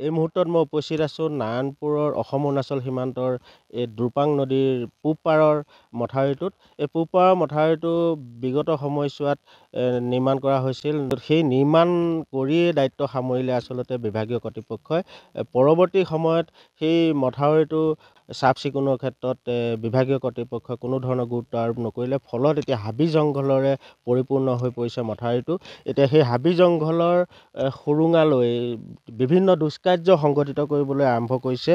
এই মুহূৰ্তত মই উপস্থিত আছোঁ নাৰায়ণপুৰৰ অসম অৰুণাচল সীমান্তৰ এই দ্ৰুপাং নদীৰ পূব পাৰৰ মথাউৰিটোত। এই পূব পাৰৰ মথাউৰিটো বিগত সময়ছোৱাত নিৰ্মাণ কৰা হৈছিল। সেই নিৰ্মাণ কৰিয়েই দায়িত্ব সামৰিলে আচলতে বিভাগীয় কৰ্তৃপক্ষই। পৰৱৰ্তী সময়ত সেই মথাউৰিটো চাফ চিকুণৰ ক্ষেত্ৰত বিভাগীয় কৰ্তৃপক্ষই কোনো ধৰণৰ গুৰুত্ব আৰোপ নকৰিলে। ফলত এতিয়া হাবি জংঘলেৰে পৰিপূৰ্ণ হৈ পৰিছে মথাউৰিটো। এতিয়া সেই হাবি জংঘলৰ সুৰুঙালৈ বিভিন্ন দুষ্কাৰ্য সংঘটিত কৰিবলৈ আৰম্ভ কৰিছে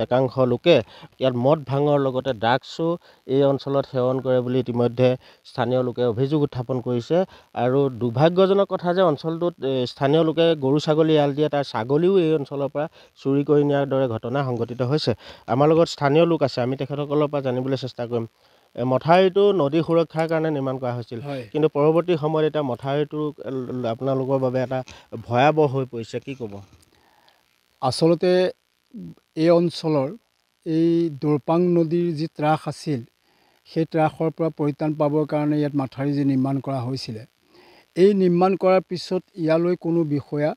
একাংশ লোকে। ইয়াত মদ ভাঙৰ লগতে ড্ৰাগছো এই অঞ্চলত সেৱন কৰে বুলি ইতিমধ্যে স্থানীয় লোকে অভিযোগ উত্থাপন কৰিছে। আৰু দুৰ্ভাগ্যজনক কথা যে অঞ্চলটোত স্থানীয় লোকে গৰু ছাগলী এৰাল দিয়ে, তাৰ ছাগলীও এই অঞ্চলৰ পৰা চুৰি কৰি নিয়াৰ দৰে ঘটনা সংঘটিত হৈছে। আমাৰ লগত স্থানীয় লোক আছে, আমি তেখেতসকলৰ পৰা জানিবলৈ চেষ্টা কৰিম। মথাউৰিটো নদী সুৰক্ষাৰ কাৰণে নিৰ্মাণ কৰা হৈছিল, কিন্তু পৰৱৰ্তী সময়ত এতিয়া মথাউৰিটো আপোনালোকৰ বাবে এটা ভয়াৱহ হৈ পৰিছে, কি ক'ব? আচলতে এই অঞ্চলৰ এই দ্ৰুপাং নদীৰ যি ত্ৰাস আছিল, সেই ত্ৰাসৰ পৰা পৰিত্ৰাণ পাবৰ কাৰণে ইয়াত মথাউৰি যি নিৰ্মাণ কৰা হৈছিলে, এই নিৰ্মাণ কৰাৰ পিছত ইয়ালৈ কোনো বিষয়া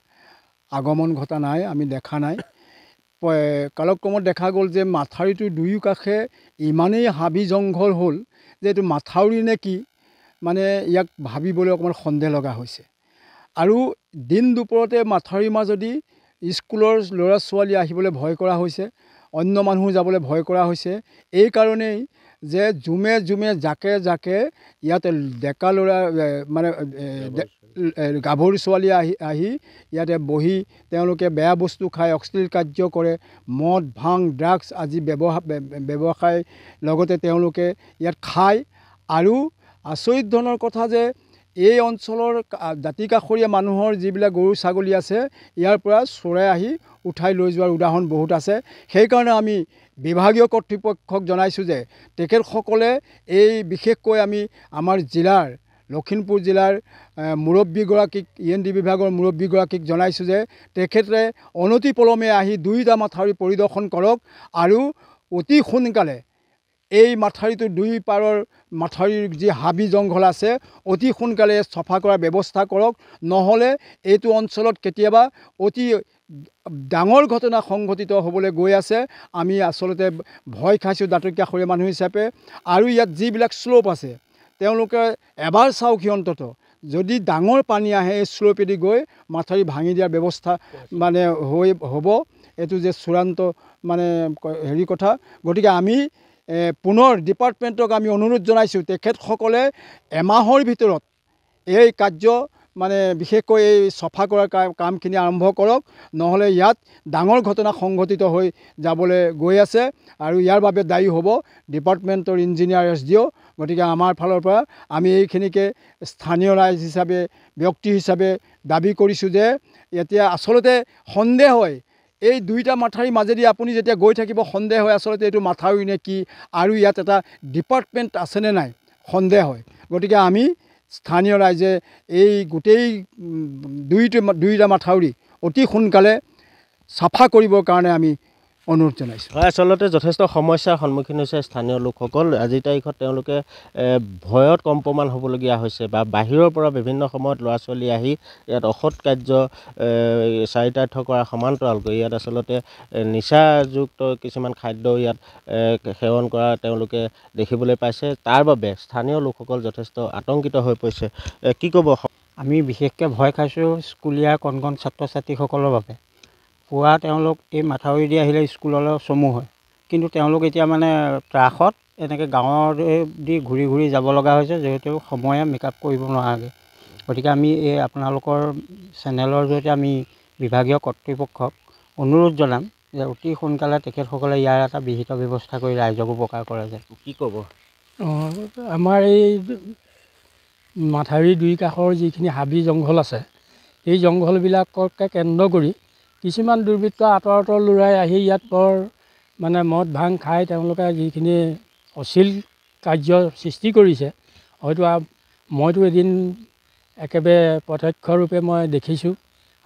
আগমন ঘটা নাই, আমি দেখা নাই। কালক্ৰমত দেখা গ'ল যে মথাউৰিটোৰ দুয়ো কাষে ইমানেই হাবি জংঘল হ'ল যে এইটো মথাউৰি নে কি, মানে ইয়াক ভাবিবলৈ অকণমান সন্দেহ লগা হৈছে। আৰু দিন দুপৰতে মথাউৰিৰ মাজেদি স্কুলৰ ল'ৰা ছোৱালী আহিবলৈ ভয় কৰা হৈছে, অন্য মানুহ যাবলৈ ভয় কৰা হৈছে। এই কাৰণেই যে জুমে জুমে জাকে জাকে ইয়াতে ডেকা ল'ৰা মানে গাভৰু ছোৱালী আহি ইয়াতে বহি তেওঁলোকে বেয়া বস্তু খাই অশ্লীল কাৰ্য কৰে, মদ ভাং ড্ৰাগছ আদি ব্যৱসায় লগতে তেওঁলোকে ইয়াত খায়। আৰু আচৰিত ধৰণৰ কথা যে এই অঞ্চলৰ দাঁতি কাষৰীয়া মানুহৰ যিবিলাক গৰু ছাগলী আছে, ইয়াৰ পৰা চোৰে আহি উঠাই লৈ যোৱাৰ উদাহৰণ বহুত আছে। সেইকাৰণে আমি বিভাগীয় কৰ্তৃপক্ষক জনাইছোঁ যে তেখেতসকলে এই বিশেষকৈ আমি আমাৰ জিলাৰ লখিমপুৰ জিলাৰ মুৰব্বীগৰাকীক END বিভাগৰ মুৰব্বীগৰাকীক জনাইছোঁ যে তেখেতে অনতিপলমে আহি দুয়োটা মথাউৰি পৰিদৰ্শন কৰক আৰু অতি সোনকালে এই মথাউৰিটোৰ দুই পাৰৰ মথাউৰিৰ যি হাবি জংঘল আছে অতি সোনকালে চফা কৰাৰ ব্যৱস্থা কৰক। নহ'লে এইটো অঞ্চলত কেতিয়াবা অতি ডাঙৰ ঘটনা সংঘটিত হ'বলৈ গৈ আছে। আমি আচলতে ভয় খাইছোঁ দাঁতিকাষৰীয়া মানুহ হিচাপে। আৰু ইয়াত যিবিলাক শ্লোপ আছে তেওঁলোকে এবাৰ চাওক, অন্তত যদি ডাঙৰ পানী আহে এই শ্লোপেদি গৈ মথাউৰি ভাঙি দিয়াৰ ব্যৱস্থা মানে হ'ব। এইটো যে চূড়ান্ত মানে কথা। গতিকে আমি পুনৰ ডিপাৰ্টমেণ্টক আমি অনুৰোধ জনাইছোঁ, তেখেতসকলে এমাহৰ ভিতৰত এই কাৰ্য মানে বিশেষকৈ এই চফা কৰাৰ কামখিনি আৰম্ভ কৰক। নহ'লে ইয়াত ডাঙৰ ঘটনা সংঘটিত হৈ যাবলৈ গৈ আছে আৰু ইয়াৰ বাবে দায়ী হ'ব ডিপাৰ্টমেণ্টৰ ইঞ্জিনিয়াৰ SDO। গতিকে আমাৰ ফালৰ পৰা আমি এইখিনিকে স্থানীয় ৰাইজ হিচাপে ব্যক্তি হিচাপে দাবী কৰিছোঁ যে এতিয়া আচলতে সন্দেহ হয়, এই দুইটা মথাউৰিৰ মাজেদি আপুনি যেতিয়া গৈ থাকিব সন্দেহ হয় আচলতে এইটো মথাউৰি নে কি, আৰু ইয়াত এটা ডিপাৰ্টমেণ্ট আছেনে নাই সন্দেহ হয়। গতিকে আমি স্থানীয় ৰাইজে এই গোটেই দুইটা মথাউৰি অতি সোনকালে চাফা কৰিবৰ কাৰণে আমি অনুৰোধ জনাইছোঁ। হয়, আচলতে যথেষ্ট সমস্যাৰ সন্মুখীন হৈছে স্থানীয় লোকসকল। আজিৰ তাৰিখত তেওঁলোকে ভয়ত কম্পমান হ'বলগীয়া হৈছে, বা বাহিৰৰ পৰা বিভিন্ন সময়ত ল'ৰা ছোৱালী আহি ইয়াত অসৎ কাৰ্য চাৰিতাৰ্থ কৰা সমান্তৰালকৈ ইয়াত আচলতে নিচাযুক্ত কিছুমান খাদ্য ইয়াত সেৱন কৰা তেওঁলোকে দেখিবলৈ পাইছে। তাৰ বাবে স্থানীয় লোকসকল যথেষ্ট আতংকিত হৈ পৰিছে। কি ক'ব? আমি বিশেষকৈ ভয় খাইছোঁ স্কুলীয়া কণ কণ ছাত্ৰ ছাত্ৰীসকলৰ বাবে। পুৱা তেওঁলোক এই মথাউৰিদি আহিলে স্কুললৈ চমু হয়, কিন্তু তেওঁলোক এতিয়া মানে ত্ৰাসত এনেকৈ গাঁৱৰ দি ঘূৰি ঘূৰি যাব লগা হৈছে, যিহেতু সময়ে মেকআপ কৰিব নোৱাৰাকৈ। গতিকে আমি এই আপোনালোকৰ চেনেলৰ জৰিয়তে আমি বিভাগীয় কৰ্তৃপক্ষক অনুৰোধ জনাম যে অতি সোনকালে তেখেতসকলে ইয়াৰ এটা বিহিত ব্যৱস্থা কৰি ৰাইজক উপকাৰ কৰে যায়। কি ক'ব? আমাৰ এই মথাউৰিৰ দুই কাষৰ যিখিনি হাবি জংঘল আছে, এই জংঘলবিলাককে কেন্দ্ৰ কৰি কিছুমান দুৰ্বৃত্ত আঁতৰ ল'ৰাই আহি ইয়াত বৰ মানে মদ ভাং খাই তেওঁলোকে যিখিনি অশ্লীল কাৰ্য সৃষ্টি কৰিছে, হয়তো মইতো এদিন একেবাৰে প্ৰত্যক্ষৰূপে মই দেখিছোঁ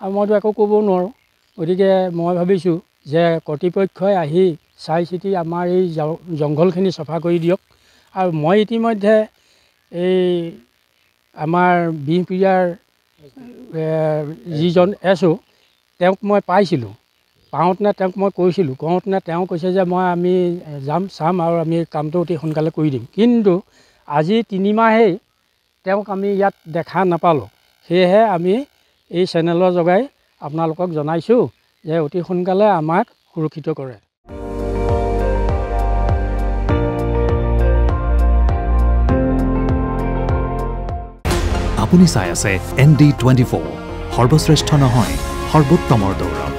আৰু মইতো একো ক'ব নোৱাৰোঁ। গতিকে মই ভাবিছোঁ যে কৰ্তৃপক্ষই আহি চাই চিতি আমাৰ এই জংঘলখিনি চফা কৰি দিয়ক। আৰু মই ইতিমধ্যে এই আমাৰ বিহপুৰীয়াৰ যিজন SO তেওঁক মই পাইছিলোঁ, পাওঁতেনে তেওঁক মই কৈছিলোঁ, কওঁতেনে তেওঁ কৈছে যে আমি যাম চাম আৰু আমি কামটো অতি সোনকালে কৰি দিম। কিন্তু আজি 3 মাহেই তেওঁক আমি ইয়াত দেখা নাপালোঁ। সেয়েহে আমি এই চেনেলৰ যোগেৰে আপোনালোকক জনাইছোঁ যে অতি সোনকালে আমাক সুৰক্ষিত কৰে। আপুনি চাই আছে ND24, সৰ্বশ্ৰেষ্ঠ নহয় সৰ্বোত্তমৰ দৌৰ।